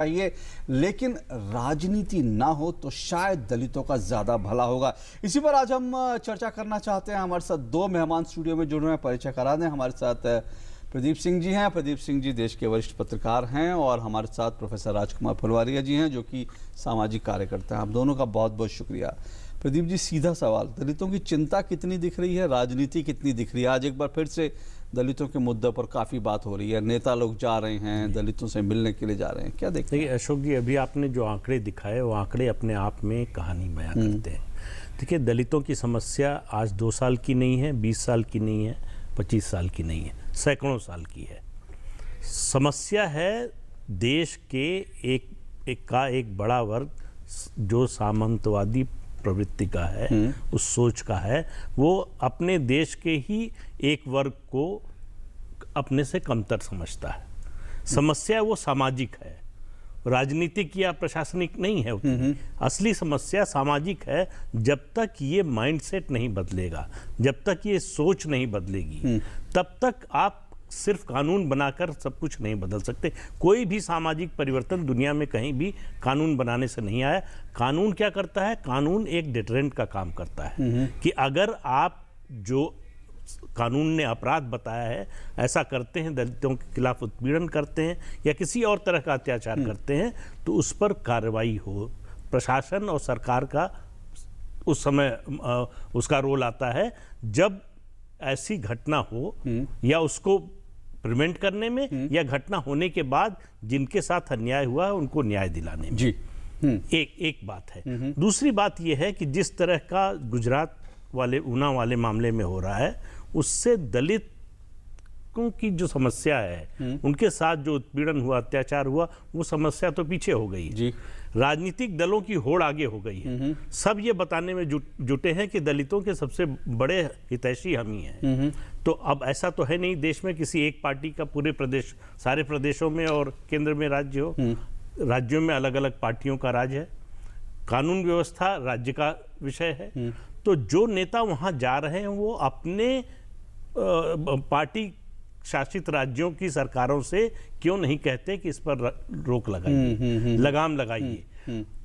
चाहिए, लेकिन राजनीति ना हो तो शायद दलितों का ज्यादा भला होगा। इसी पर आज हम चर्चा करना चाहते हैं। हमारे साथ दो मेहमान स्टूडियो में जुड़ रहे हैं, परिचय करा दें। हमारे साथ प्रदीप सिंह जी हैं। प्रदीप सिंह जी देश के वरिष्ठ पत्रकार हैं और हमारे साथ प्रोफेसर राजकुमार फुलवारिया जी हैं जो कि सामाजिक कार्यकर्ता हैं। आप दोनों का बहुत बहुत शुक्रिया। प्रदीप जी, सीधा सवाल, दलितों की चिंता कितनी दिख रही है, राजनीति कितनी दिख रही है? आज एक बार फिर से दलितों के मुद्दे पर काफ़ी बात हो रही है, नेता लोग जा रहे हैं, दलितों से मिलने के लिए जा रहे हैं, क्या देखते हैं? अशोक जी, अभी आपने जो आंकड़े दिखाए वो आंकड़े अपने आप में कहानी बयां करते हैं। देखिए, दलितों की समस्या आज 2 साल की नहीं है, 20 साल की नहीं है, 25 साल की नहीं है, सैकड़ों साल की है। समस्या है देश के एक बड़ा वर्ग जो सामंतवादी प्रवृत्ति का है, उस सोच का है, वो अपने देश के ही एक वर्ग को अपने से कमतर समझता है। समस्या वो सामाजिक है, राजनीतिक या प्रशासनिक नहीं है उतनी। असली समस्या सामाजिक है। जब तक ये माइंडसेट नहीं बदलेगा, जब तक ये सोच नहीं बदलेगी, तब तक आप सिर्फ कानून बनाकर सब कुछ नहीं बदल सकते। कोई भी सामाजिक परिवर्तन दुनिया में कहीं भी कानून बनाने से नहीं आया। कानून क्या करता है? कानून एक डिटरेंट का काम करता है कि अगर आप जो कानून ने अपराध बताया है ऐसा करते हैं, दलितों के खिलाफ उत्पीड़न करते हैं या किसी और तरह का अत्याचार करते हैं, तो उस पर कार्रवाई हो। प्रशासन और सरकार का उस समय उसका रोल आता है जब ऐसी घटना हो या उसको प्रिवेंट करने में या घटना होने के बाद जिनके साथ अन्याय हुआ है उनको न्याय दिलाने में। जी। एक बात है। दूसरी बात यह है कि जिस तरह का गुजरात वाले ऊना वाले मामले में हो रहा है, उससे दलितों की जो समस्या है, उनके साथ जो उत्पीड़न हुआ, अत्याचार हुआ, वो समस्या तो पीछे हो गई जी। राजनीतिक दलों की होड़ आगे हो गई है। सब ये बताने में जुटे हैं कि दलितों के सबसे बड़े हितैषी हम ही हैं। तो अब ऐसा तो है नहीं देश में किसी एक पार्टी का पूरे प्रदेश, सारे प्रदेशों में और केंद्र में राज्य हो। राज्यों में अलग अलग पार्टियों का राज है। कानून व्यवस्था राज्य का विषय है। तो जो नेता वहां जा रहे हैं वो अपने पार्टी शासित राज्यों की सरकारों से क्यों नहीं कहते कि इस पर रोक लगाइए, लगाम लगाइए।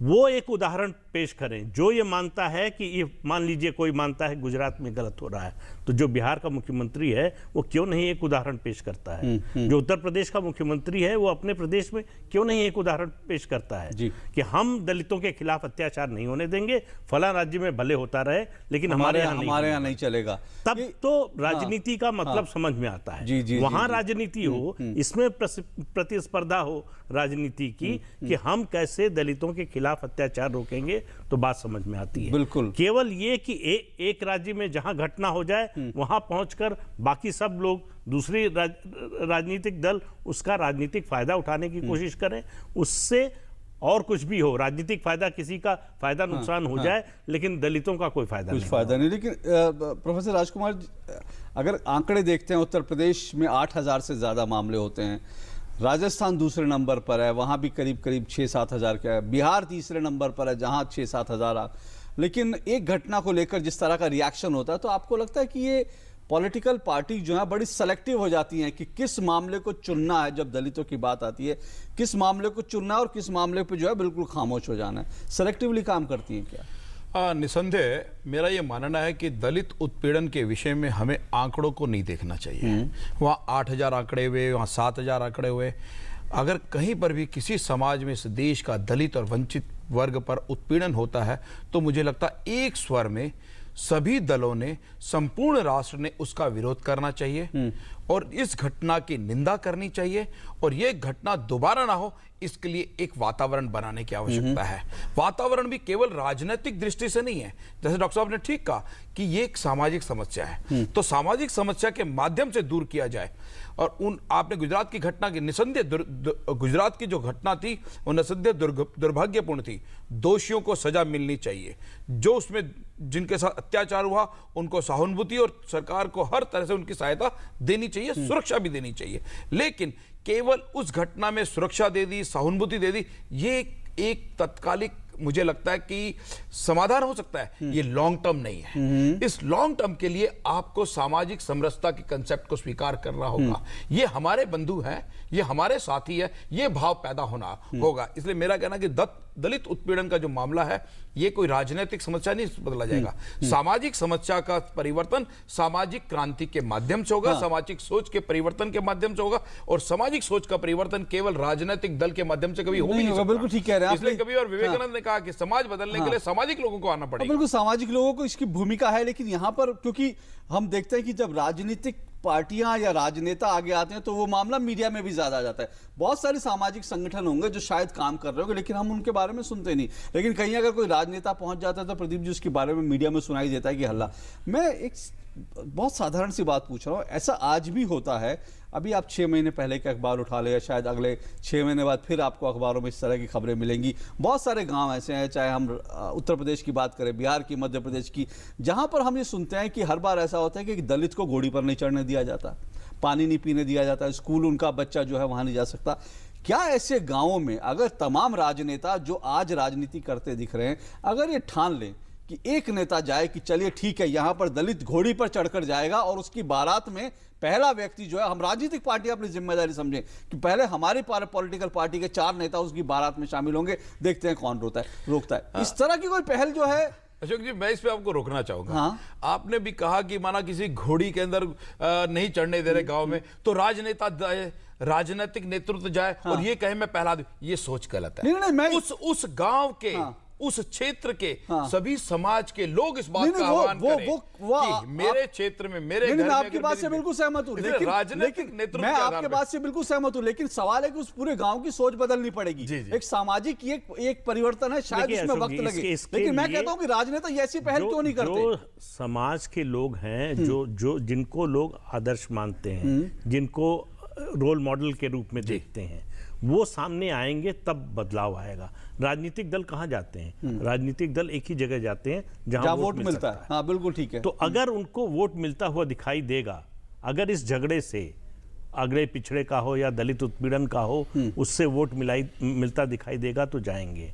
वो एक उदाहरण पेश करें। जो ये मानता है कि ये, मान लीजिए कोई मानता है गुजरात में गलत हो रहा है, तो जो बिहार का मुख्यमंत्री है वो क्यों नहीं एक उदाहरण पेश करता है? जो उत्तर प्रदेश का मुख्यमंत्री है वो अपने प्रदेश में क्यों नहीं एक उदाहरण पेश करता है कि हम दलितों के खिलाफ अत्याचार नहीं होने देंगे, फला राज्य में भले होता रहे लेकिन हमारे यहाँ नहीं चलेगा। तब तो राजनीति का मतलब समझ में आता है। वहां राजनीति हो, इसमें प्रतिस्पर्धा हो राजनीति की कि हम कैसे दलितों के खिलाफ अत्याचार रोकेंगे, तो बात समझ में आती है। बिल्कुल। केवल ये कि एक राज्य में जहां घटना हो जाए वहां पहुंचकर बाकी सब लोग, दूसरी राजनीतिक दल उसका राजनीतिक फायदा उठाने की कोशिश करें, उससे और कुछ भी हो, राजनीतिक फायदा, किसी का फायदा नुकसान हो जाए, लेकिन दलितों का कोई फायदा नहीं। कुछ फायदा नहीं। लेकिन प्रोफेसर राजकुमार, अगर आंकड़े देखते हैं, उत्तर प्रदेश में 8,000 से ज्यादा मामले होते हैं, राजस्थान दूसरे नंबर पर है, वहाँ भी करीब करीब 6-7 हज़ार का है, बिहार तीसरे नंबर पर है जहाँ 6-7 हज़ार। लेकिन एक घटना को लेकर जिस तरह का रिएक्शन होता है, तो आपको लगता है कि ये पॉलिटिकल पार्टी जो है बड़ी सेलेक्टिव हो जाती हैं कि किस मामले को चुनना है? जब दलितों की बात आती है, किस मामले को चुनना है और किस मामले पर जो है बिल्कुल खामोश हो जाना है, सेलेक्टिवली काम करती हैं क्या? निसंदेह मेरा ये मानना है कि दलित उत्पीड़न के विषय में हमें आंकड़ों को नहीं देखना चाहिए। वहाँ 8,000 आंकड़े हुए, वहाँ 7,000 आंकड़े हुए, अगर कहीं पर भी किसी समाज में इस देश का दलित और वंचित वर्ग पर उत्पीड़न होता है, तो मुझे लगता है एक स्वर में सभी दलों ने, संपूर्ण राष्ट्र ने उसका विरोध करना चाहिए और इस घटना की निंदा करनी चाहिए। और यह घटना दोबारा ना हो, इसके लिए एक वातावरण बनाने की आवश्यकता है। वातावरण भी केवल राजनीतिक दृष्टि से नहीं है, जैसे डॉक्टर साहब ने ठीक कहा कि यह एक सामाजिक समस्या है, तो सामाजिक समस्या के माध्यम से दूर किया जाए। और आपने गुजरात की घटना की, निसंदेह गुजरात की जो घटना थी वो निसंदेह दुर्भाग्यपूर्ण थी। दोषियों को सजा मिलनी चाहिए, जो उसमें जिनके साथ अत्याचार हुआ उनको सहानुभूति और सरकार को हर तरह से उनकी सहायता देनी चाहिए, सुरक्षा भी देनी चाहिए। लेकिन केवल उस घटना में सुरक्षा दे दी, सहानुभूति दे दी, ये एक तत्कालिक मुझे लगता है कि समाधान हो सकता है, ये लॉन्ग टर्म नहीं है। इस लॉन्ग टर्म के लिए आपको सामाजिक समरसता के कंसेप्ट को स्वीकार करना होगा। ये हमारे बंधु हैं, ये हमारे साथी है, ये भाव पैदा होना होगा। इसलिए मेरा कहना है कि दलित उत्पीड़न का जो मामला है, ये कोई राजनीतिक समस्या नहीं बदला जाएगा। सामाजिक समस्या का परिवर्तन सामाजिक क्रांति के माध्यम से होगा, सामाजिक सोच के परिवर्तन के माध्यम से होगा, और सामाजिक सोच का परिवर्तन केवल राजनीतिक दल के माध्यम से कभी हो नहीं सकता। बिल्कुल ठीक कह रहे हैं इसलिए कभी और विवेकानंद ने कहा कि समाज बदलने के लिए सामाजिक लोगों को आना पड़ेगा। बिल्कुल सामाजिक लोगों को इसकी भूमिका है, लेकिन यहाँ पर क्योंकि हम देखते हैं कि जब राजनीतिक पार्टियां या राजनेता आगे आते हैं तो वो मामला मीडिया में भी ज्यादा आ जाता है। बहुत सारे सामाजिक संगठन होंगे जो शायद काम कर रहे होंगे, लेकिन हम उनके बारे में सुनते नहीं। लेकिन कहीं अगर कोई राजनेता पहुंच जाता है तो प्रदीप जी उसके बारे में मीडिया में सुनाई देता है कि हल्ला। मैं एक बहुत साधारण सी बात पूछ रहा हूँ, ऐसा आज भी होता है? अभी आप 6 महीने पहले के अखबार उठा ले, या शायद अगले 6 महीने बाद फिर आपको अखबारों में इस तरह की खबरें मिलेंगी। बहुत सारे गांव ऐसे हैं, चाहे हम उत्तर प्रदेश की बात करें, बिहार की, मध्य प्रदेश की, जहां पर हम ये सुनते हैं कि हर बार ऐसा होता है कि दलित को घोड़ी पर नहीं चढ़ने दिया जाता, पानी नहीं पीने दिया जाता, स्कूल उनका बच्चा जो है वहां नहीं जा सकता। क्या ऐसे गाँवों में अगर तमाम राजनेता जो आज राजनीति करते दिख रहे हैं, अगर ये ठान लें कि एक नेता जाए कि चलिए ठीक है, यहां पर दलित घोड़ी पर चढ़कर जाएगा और उसकी बारात में पहला व्यक्ति जो है, हम राजनीतिक पार्टी अपनी जिम्मेदारी समझें कि पहले हमारी पॉलिटिकल पार्टी के 4 नेता उसकी बारात में शामिल होंगे, देखते हैं कौन रोकता है। इस तरह की कोई पहल जो है। अशोक जी, मैं इस पे आपको रोकना चाहूंगा। हाँ? आपने भी कहा कि माना किसी घोड़ी के अंदर नहीं चढ़ने दे रहे गांव में, तो राजनेता राजनीतिक नेतृत्व जाए और ये कहे मैं पहला, ये सोच गलत है। मैं उस गांव के, उस क्षेत्र के सभी समाज के लोग इस बात का आह्वान करें कि मेरे क्षेत्र में, मेरे घर में। मैं आपकी बात से बिल्कुल सहमत हूं, राजनीतिक नेतृत्व, मैं आपके बात से बिल्कुल सहमत हूं, लेकिन सवाल है कि उस पूरे गांव की सोच बदलनी पड़ेगी। एक सामाजिक एक परिवर्तन है, शायद उसमें वक्त लगे, लेकिन मैं कहता हूं कि राजनेता ऐसी पहल क्यों नहीं करते? जो समाज के लोग हैं, जो जिनको लोग आदर्श मानते हैं, जिनको रोल मॉडल के रूप में देखते हैं, वो सामने आएंगे तब बदलाव आएगा। राजनीतिक दल कहाँ जाते हैं? राजनीतिक दल एक ही जगह जाते हैं जहां वोट मिलता है। हाँ, बिल्कुल ठीक है। तो अगर उनको वोट मिलता हुआ दिखाई देगा, अगर इस झगड़े से अगड़े पिछड़े का हो या दलित उत्पीड़न का हो, उससे वोट मिलता दिखाई देगा तो जाएंगे।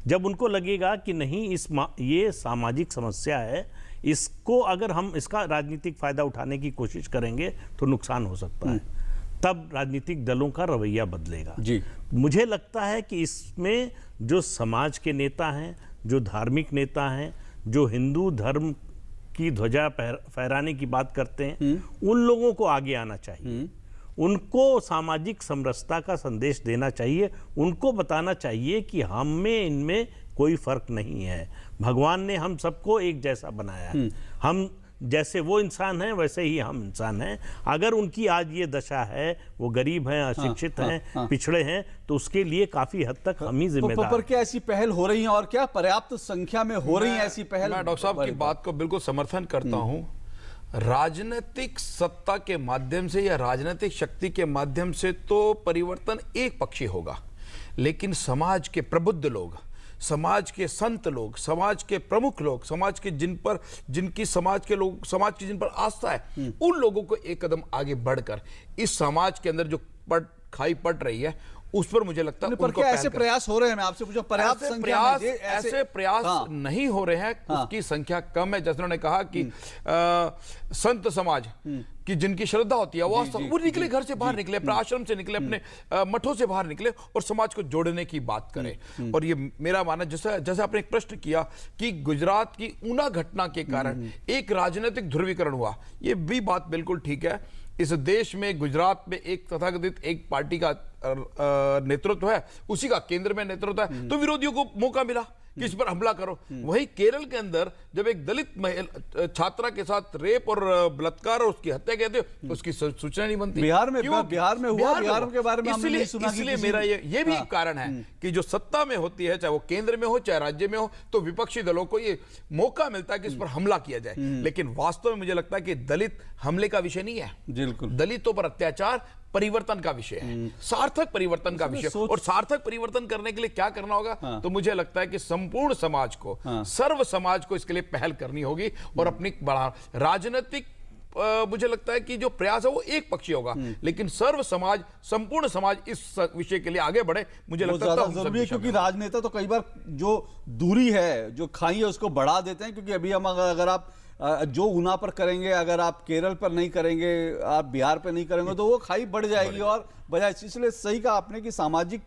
जब उनको लगेगा कि नहीं, ये सामाजिक समस्या है, इसको अगर हम इसका राजनीतिक फायदा उठाने की कोशिश करेंगे तो नुकसान हो सकता है, तब राजनीतिक दलों का रवैया बदलेगा। जी, मुझे लगता है कि इसमें जो समाज के नेता हैं, जो धार्मिक नेता हैं, जो हिंदू धर्म की ध्वजा फहराने की बात करते हैं, उन लोगों को आगे आना चाहिए। उनको सामाजिक समरसता का संदेश देना चाहिए। उनको बताना चाहिए कि हम में इनमें कोई फर्क नहीं है। भगवान ने हम सबको एक जैसा बनाया है। हम जैसे वो इंसान हैं वैसे ही हम इंसान हैं। अगर उनकी आज ये दशा है, वो गरीब हैं, अशिक्षित हैं, पिछड़े हैं, तो उसके लिए काफी हद तक हम ही जिम्मेदार। पर क्या ऐसी पहल हो रही है, और क्या पर्याप्त संख्या में हो रही है ऐसी पहल? मैं डॉक्टर साहब की बात को बिल्कुल समर्थन करता हूं। राजनीतिक सत्ता के माध्यम से या राजनीतिक शक्ति के माध्यम से तो परिवर्तन एक पक्षी होगा, लेकिन समाज के प्रबुद्ध लोग, समाज के संत लोग, समाज के प्रमुख लोग, समाज के जिन पर आस्था है, उन लोगों को एक कदम आगे बढ़कर इस समाज के अंदर जो खाई पड़ रही है, उस पर मुझे लगता है उनको ऐसे प्रयास हो रहे हैं। मैं आपसे पूछूं, पर्याप्त संख्या में ऐसे प्रयास नहीं हो रहे हैं। उसकी संख्या कम है। जैसे उन्होंने कहा कि संत समाज की जिनकी श्रद्धा होती है, वो निकले, घर से बाहर निकले, अपने आश्रम से निकले, अपने मठों से बाहर निकले और समाज को जोड़ने की बात करें। और ये मेरा मानना, जैसे आपने एक प्रश्न किया कि गुजरात की ऊना घटना के कारण एक राजनीतिक ध्रुवीकरण हुआ, ये भी बात बिल्कुल ठीक है। इस देश में, गुजरात में एक तथाकथित एक पार्टी का नेतृत्व है, उसी का केंद्र में नेतृत्व है, तो विरोधियों को मौका मिला कि इस पर हमला करो। वहीं केरल के अंदर जब एक दलित छात्रा के साथ रेप और बलात्कार और उसकी हत्या कहते हो, उसकी सूचना नहीं बनती। बिहार में हुआ, बिहार के बारे में हमने नहीं सुना। इसलिए मेरा ये भी एक कारण है कि जो सत्ता में होती है, चाहे वो केंद्र में हो चाहे राज्य में हो, तो विपक्षी दलों को ये मौका मिलता है कि इस पर हमला किया जाए। लेकिन वास्तव में मुझे लगता है कि दलित हमले का विषय नहीं है। बिल्कुल, दलितों पर अत्याचार परिवर्तन का विषय है, सार्थक परिवर्तन का विषय। और सार्थक परिवर्तन करने के लिए क्या करना होगा? तो मुझे लगता है कि संपूर्ण समाज को, सर्व समाज को इसके लिए पहल करनी होगी और अपनी राजनीतिक मुझे लगता है कि जो प्रयास है वो एक पक्षीय होगा, लेकिन सर्व समाज, संपूर्ण समाज इस विषय के लिए आगे बढ़े, मुझे बहुत लगता है ज्यादा हम सब जरूरी है, दिशा में क्योंकि राजनेता तो कई बार जो दूरी है, जो खाई है, उसको बढ़ा देते हैं। क्योंकि अभी हम अगर आप जो ऊना पर करेंगे, अगर आप केरल पर नहीं करेंगे, आप बिहार पर नहीं करेंगे, तो वो खाई बढ़ जाएगी और बजाय। इसलिए सही कहा आपने कि सामाजिक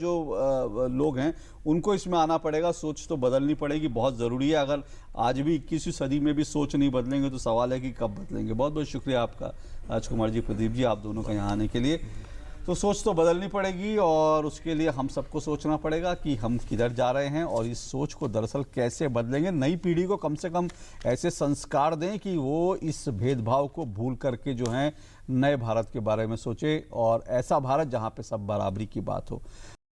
जो लोग हैं उनको इसमें आना पड़ेगा, सोच तो बदलनी पड़ेगी, बहुत ज़रूरी है। अगर आज भी 21वीं सदी में भी सोच नहीं बदलेंगे तो सवाल है कि कब बदलेंगे। बहुत बहुत शुक्रिया आपका राजकुमार जी, प्रदीप जी, आप दोनों का यहाँ आने के लिए। तो सोच तो बदलनी पड़ेगी और उसके लिए हम सबको सोचना पड़ेगा कि हम किधर जा रहे हैं और इस सोच को दरअसल कैसे बदलेंगे। नई पीढ़ी को कम से कम ऐसे संस्कार दें कि वो इस भेदभाव को भूल करके जो है नए भारत के बारे में सोचे और ऐसा भारत जहाँ पे सब बराबरी की बात हो।